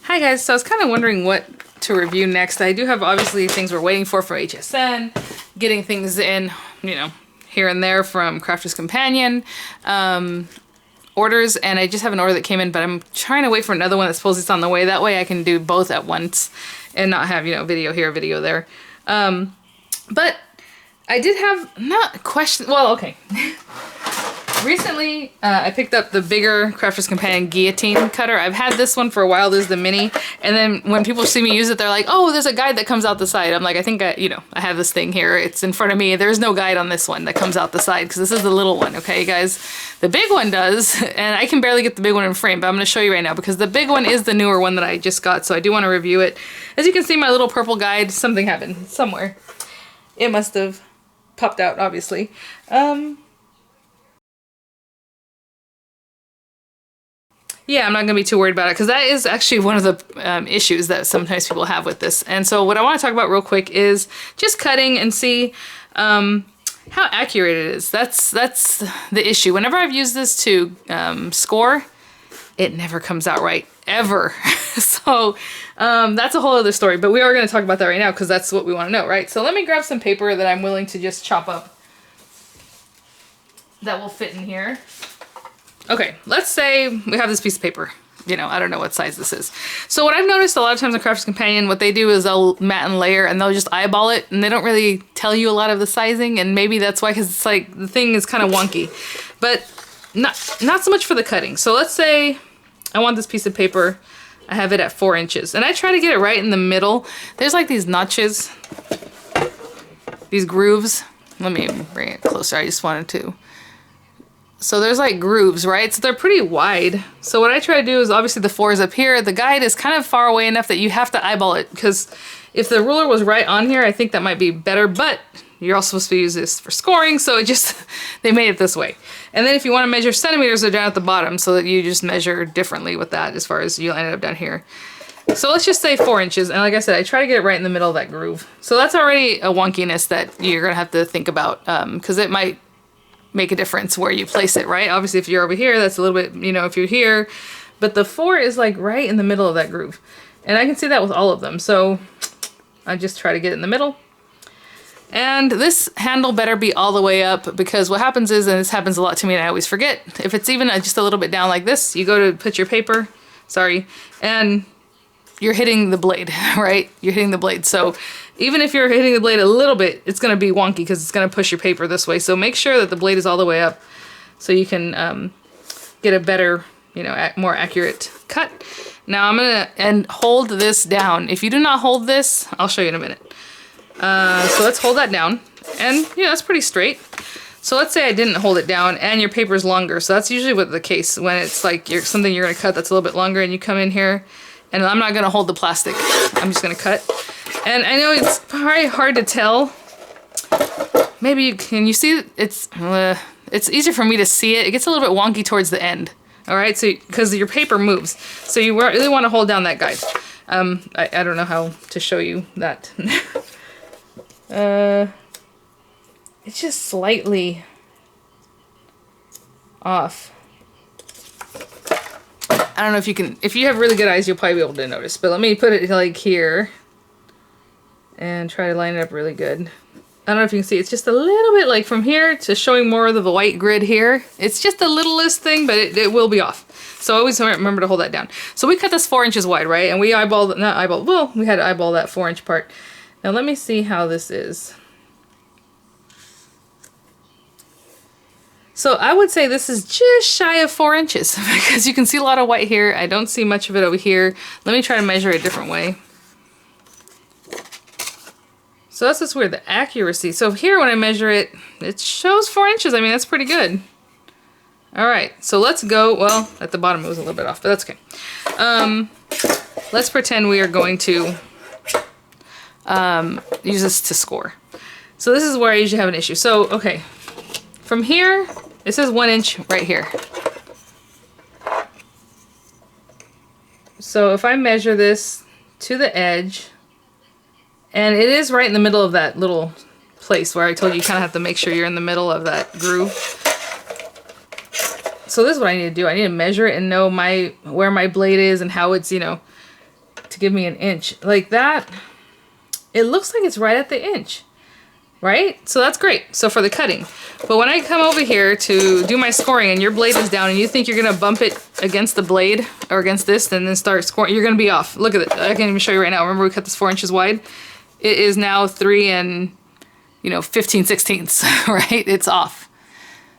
Hi guys, so I was kind of wondering what to review next. I do have obviously things we're waiting for HSN, getting things in, you know, here and there from Crafter's Companion orders, and I just have an order that came in, but I'm trying to wait for another one that supposedly is on the way. That way I can do both at once and not have, you know, video here, video there. But I did have, not question, well, okay. Recently, I picked up the bigger Crafter's Companion Guillotine cutter. I've had this one for a while. There's the mini. And then when people see me use it, they're like, oh, there's a guide that comes out the side. I'm like, I think, I have this thing here. It's in front of me. There's no guide on this one that comes out the side because this is the little one, okay, guys? The big one does, and I can barely get the big one in frame, but I'm going to show you right now because the big one is the newer one that I just got, so I do want to review it. As you can see, my little purple guide, something happened somewhere. It must have popped out, obviously. Yeah, I'm not going to be too worried about it because that is actually one of the issues that sometimes people have with this. And so what I want to talk about real quick is just cutting and see how accurate it is. That's the issue. Whenever I've used this to score, it never comes out right, ever. So that's a whole other story, but we are going to talk about that right now because that's what we want to know, right? So let me grab some paper that I'm willing to just chop up that will fit in here. Okay, let's say we have this piece of paper. You know, I don't know what size this is. So what I've noticed a lot of times in Crafter's Companion, what they do is they'll mat and layer and they'll just eyeball it and they don't really tell you a lot of the sizing, and maybe that's why, because it's like the thing is kind of wonky. But not so much for the cutting. So let's say I want this piece of paper. I have it at 4 inches and I try to get it right in the middle. There's like these notches, these grooves. Let me bring it closer. I just wanted to. So there's like grooves, right? So they're pretty wide. So what I try to do is, obviously the 4 is up here. The guide is kind of far away enough that you have to eyeball it, because if the ruler was right on here, I think that might be better, but you're also supposed to use this for scoring, so it just, they made it this way. And then if you want to measure centimeters, they're down at the bottom, so that you just measure differently with that as far as you line it up down here. So let's just say 4 inches, and like I said, I try to get it right in the middle of that groove. So that's already a wonkiness that you're gonna have to think about, because it might make a difference where you place it, right? Obviously, if you're over here, that's a little bit, you know, if you're here, but the 4 is like right in the middle of that groove. And I can see that with all of them. So I just try to get it in the middle. And this handle better be all the way up, because what happens is, and this happens a lot to me and I always forget, if it's even just a little bit down like this, you go to put your paper, sorry, and you're hitting the blade, right? You're hitting the blade. So even if you're hitting the blade a little bit, it's going to be wonky because it's going to push your paper this way. So make sure that the blade is all the way up so you can get a better, you know, more accurate cut. Now I'm going to hold this down. If you do not hold this, I'll show you in a minute. So let's hold that down. And yeah, that's pretty straight. So let's say I didn't hold it down and your paper's longer. So that's usually what the case when it's like something you're going to cut that's a little bit longer, and you come in here. And I'm not going to hold the plastic. I'm just going to cut. And I know it's probably hard to tell. Maybe you can, you see, it's easier for me to see it. It gets a little bit wonky towards the end. All right, so because your paper moves. So you really want to hold down that guide. I don't know how to show you that. It's just slightly off. I don't know if you can, if you have really good eyes, you'll probably be able to notice, but let me put it like here and try to line it up really good. I don't know if you can see, it's just a little bit like from here to showing more of the white grid here. It's just the littlest thing, but it will be off. So always remember to hold that down. So we cut this 4 inches wide, right? And we eyeballed, well, we had to eyeball that 4-inch part. Now let me see how this is. So I would say this is just shy of 4 inches because you can see a lot of white here. I don't see much of it over here. Let me try to measure it a different way. So that's just weird, the accuracy. So here when I measure it, it shows 4 inches. I mean, that's pretty good. All right, so let's go, well, at the bottom it was a little bit off, but that's okay. Let's pretend we are going to use this to score. So this is where I usually have an issue. So, okay, from here, it says 1 inch right here. So if I measure this to the edge, and it is right in the middle of that little place where I told you kind of have to make sure you're in the middle of that groove. So this is what I need to do. I need to measure it and know where my blade is and how it's, you know, to give me an inch. Like that, it looks like it's right at the inch, right? So that's great. So for the cutting. But when I come over here to do my scoring and your blade is down and you think you're gonna bump it against the blade or against this and then start scoring, you're gonna be off. Look at it. I can even show you right now. Remember we cut this 4 inches wide? It is now 3 and 15/16, right? It's off.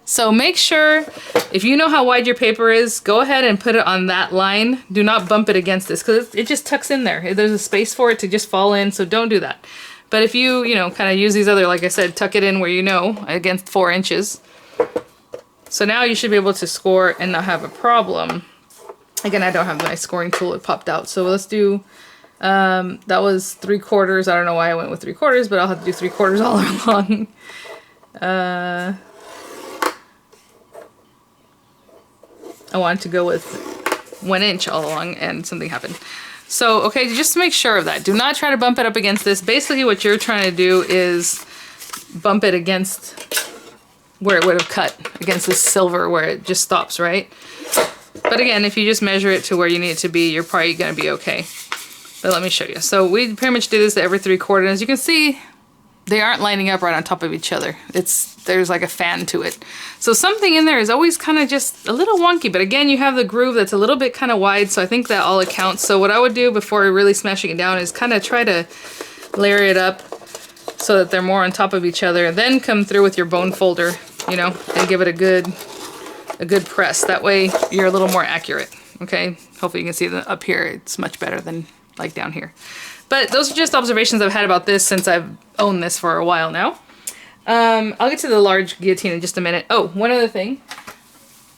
So make sure, if you know how wide your paper is, go ahead and put it on that line. Do not bump it against this because it just tucks in there. There's a space for it to just fall in, so don't do that. But if you, kind of use these other, like I said, tuck it in where you know, against 4 inches. So now you should be able to score and not have a problem. Again, I don't have my scoring tool, it popped out. So let's do, that was 3/4. I don't know why I went with 3/4, but I'll have to do 3/4 all along. I wanted to go with 1 inch all along and something happened. So, okay, just to make sure of that, do not try to bump it up against this. Basically what you're trying to do is bump it against where it would have cut, against this silver where it just stops, right? But again, if you just measure it to where you need it to be, you're probably gonna be okay. But let me show you. So we pretty much did this at every 3/4. As you can see, they aren't lining up right on top of each other. There's like a fan to it. So something in there is always kind of just a little wonky, but again, you have the groove that's a little bit kind of wide, so I think that all accounts. So what I would do before really smashing it down is kind of try to layer it up so that they're more on top of each other, and then come through with your bone folder, and give it a good press. That way you're a little more accurate, okay? Hopefully you can see that up here, it's much better than like down here. But those are just observations I've had about this since I've owned this for a while now. I'll get to the large guillotine in just a minute. Oh, one other thing.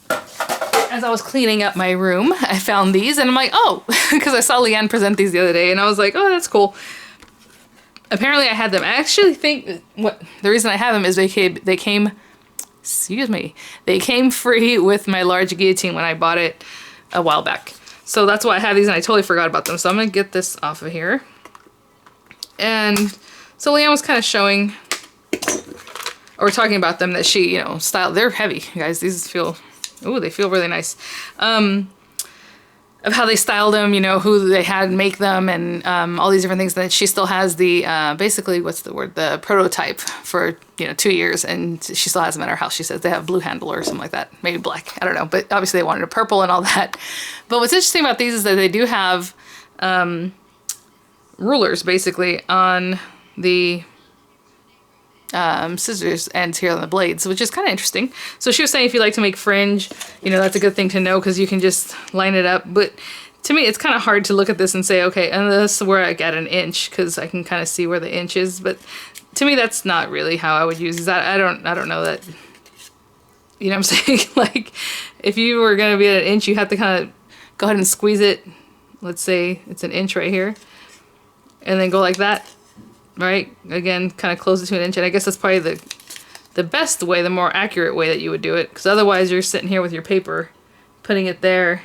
As I was cleaning up my room, I found these and I'm like, oh, because I saw Leanne present these the other day and I was like, oh, that's cool. Apparently I had them. I actually think the reason I have them is they came, excuse me, they came free with my large guillotine when I bought it a while back. So that's why I have these and I totally forgot about them. So I'm gonna get this off of here. And so Leanne was kind of showing, or talking about them, that she, styled. They're heavy, guys. These feel, ooh, they feel really nice. Of how they styled them, who they had make them, and all these different things. That she still has the, basically, what's the word? The prototype for, 2 years, and she still has them at her house. She says they have blue handle or something like that. Maybe black. I don't know. But obviously they wanted a purple and all that. But what's interesting about these is that they do have rulers, basically, on the scissors ends here on the blades, which is kind of interesting. So she was saying if you like to make fringe, that's a good thing to know because you can just line it up. But to me, it's kind of hard to look at this and say, okay, and this is where I get an inch because I can kind of see where the inch is. But to me, that's not really how I would use that. I don't know that. You know what I'm saying? Like, if you were going to be at an inch, you have to kind of go ahead and squeeze it. Let's say it's an inch right here, and then go like that. Right? Again, kind of close it to an inch, and I guess that's probably the best way, the more accurate way that you would do it, because otherwise you're sitting here with your paper, putting it there,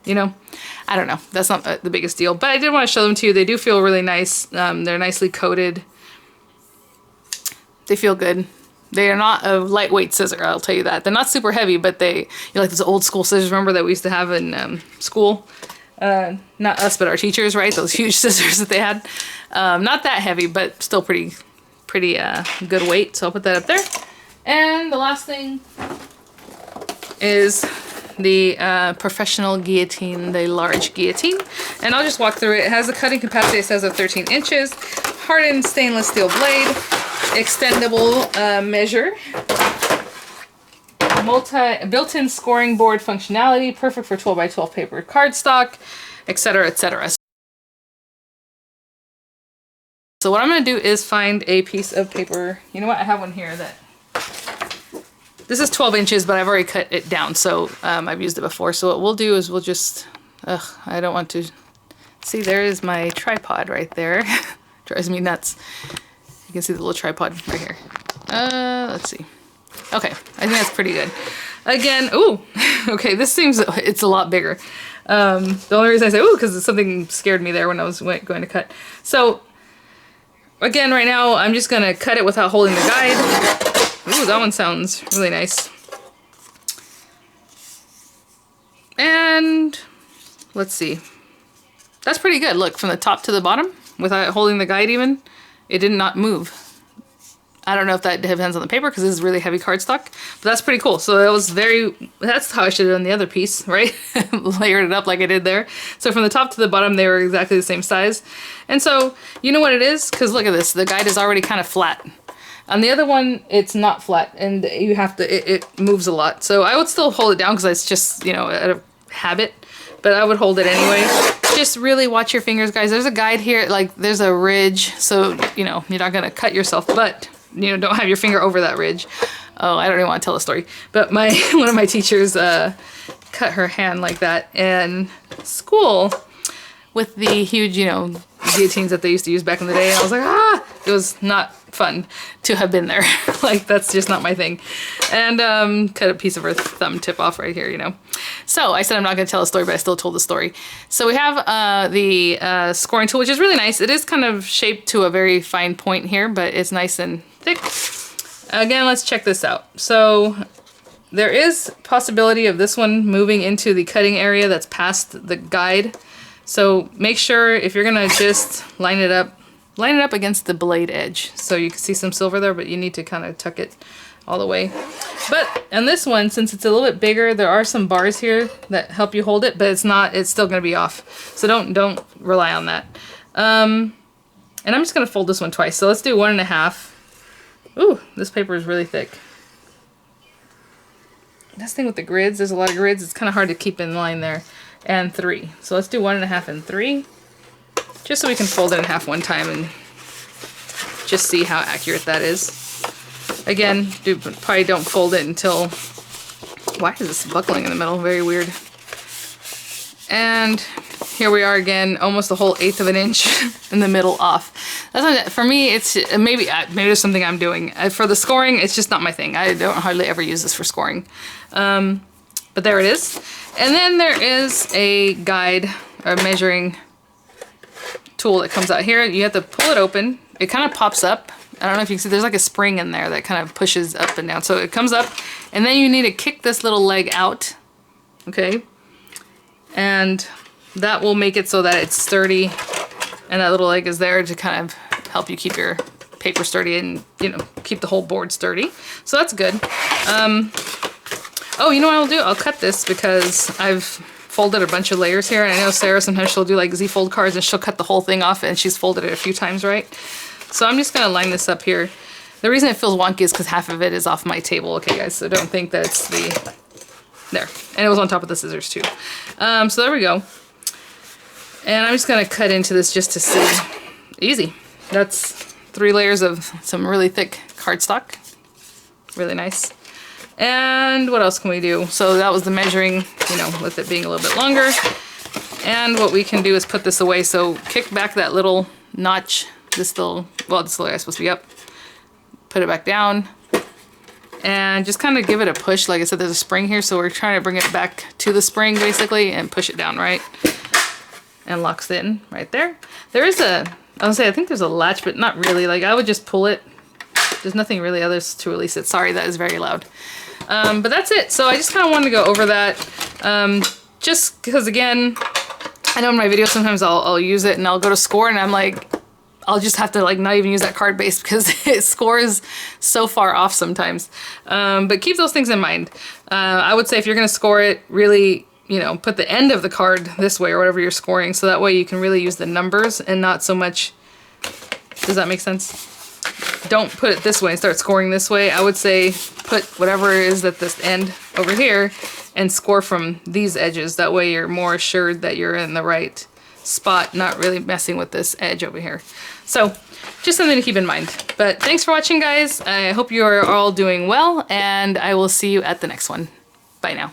I don't know. That's not the biggest deal, but I did want to show them to you. They do feel really nice. They're nicely coated. They feel good. They are not a lightweight scissor, I'll tell you that. They're not super heavy, but they, like those old school scissors, remember, that we used to have in school? Not us, but our teachers, right? Those huge scissors that they had. Not that heavy, but still pretty good weight. So I'll put that up there. And the last thing is the professional guillotine, the large guillotine. And I'll just walk through it. It has a cutting capacity, it says, of 13 inches. Hardened stainless steel blade. Extendable measure. Built-in scoring board functionality, perfect for 12 by 12 paper cardstock, etc., etc. So what I'm going to do is find a piece of paper. You know what? I have one here that... This is 12 inches, but I've already cut it down, so I've used it before. So what we'll do is we'll just... I don't want to... See, there is my tripod right there. Drives me nuts. You can see the little tripod right here. Let's see. Okay, I think that's pretty good. Again, ooh, okay, this seems, it's a lot bigger. The only reason I say ooh, because something scared me there when I was going to cut. So, again, right now, I'm just going to cut it without holding the guide. Ooh, that one sounds really nice. And, let's see. That's pretty good. Look, from the top to the bottom, without holding the guide even, it did not move. I don't know if that depends on the paper because this is really heavy cardstock, but that's pretty cool. So it was that's how I should have done the other piece, right? Layered it up like I did there. So from the top to the bottom, they were exactly the same size. And so, you know what it is? Because look at this, the guide is already kind of flat. On the other one, it's not flat and you have to, it moves a lot. So I would still hold it down because it's just, you know, out of habit, but I would hold it anyway. Just really watch your fingers, guys. There's a guide here, like there's a ridge. So, you know, you're not gonna cut yourself, but you know, don't have your finger over that ridge. Oh, I don't even want to tell the story. But one of my teachers cut her hand like that in school with the huge, you know, guillotines that they used to use back in the day. And I was like, ah, it was not fun to have been there. Like, that's just not my thing. And cut a piece of her thumb tip off right here, you know. So I said I'm not going to tell a story, but I still told the story. So we have the scoring tool, which is really nice. It is kind of shaped to a very fine point here, but it's nice and thick. Again, let's check this out. So there is possibility of this one moving into the cutting area that's past the guide. So make sure if you're gonna just line it up against the blade edge. So you can see some silver there, but you need to kind of tuck it all the way. But on this one, since it's a little bit bigger, there are some bars here that help you hold it, but it's still gonna be off. So don't rely on that. And I'm just gonna fold this one twice. So let's do 1.5. Ooh, this paper is really thick. This thing with the grids, there's a lot of grids. It's kind of hard to keep in line there. And 3. So let's do 1.5 and 3. Just so we can fold it in half one time and just see how accurate that is. Again, probably don't fold it until... Why is this buckling in the middle? Very weird. And here we are again, almost a whole 1/8 of an inch in the middle off. That's for me, it's maybe there's something I'm doing. For the scoring, it's just not my thing. I don't hardly ever use this for scoring. But there it is. And then there is a guide or measuring tool that comes out here. You have to pull it open. It kind of pops up. I don't know if you can see, there's like a spring in there that kind of pushes up and down. So it comes up and then you need to kick this little leg out. Okay. And that will make it so that it's sturdy and that little leg is there to kind of help you keep your paper sturdy and, you know, keep the whole board sturdy. So that's good. Oh, you know what I'll do? I'll cut this because I've folded a bunch of layers here, and I know Sarah sometimes she'll do like Z-fold cards and she'll cut the whole thing off, and she's folded it a few times, right? So I'm just gonna line this up here. The reason it feels wonky is because half of it is off my table, okay guys? So don't think that it's there. And it was on top of the scissors too. So there we go. And I'm just gonna cut into this just to see. Easy. That's 3 layers of some really thick cardstock. Really nice. And what else can we do? So that was the measuring, you know, with it being a little bit longer. And what we can do is put this away. So kick back that little notch, this little area is supposed to be up. Put it back down. And just kind of give it a push. Like I said, there's a spring here, so we're trying to bring it back to the spring, basically, and push it down, right? And locks it in right there. There is I think there's a latch, but not really. Like, I would just pull it. There's nothing really others to release it. Sorry, that is very loud. But that's it. So I just kind of wanted to go over that. Just because, again, I know in my videos sometimes I'll use it and I'll go to score and I'm like, I'll just have to like not even use that card base because it scores so far off sometimes. But keep those things in mind. I would say if you're going to score it, really, you know, put the end of the card this way or whatever you're scoring, so that way you can really use the numbers and not so much. Does that make sense? Don't put it this way and start scoring this way. I would say put whatever it is at this end over here and score from these edges. That way you're more assured that you're in the right spot, not really messing with this edge over here. So just something to keep in mind. But thanks for watching, guys. I hope you are all doing well, and I will see you at the next one. Bye now.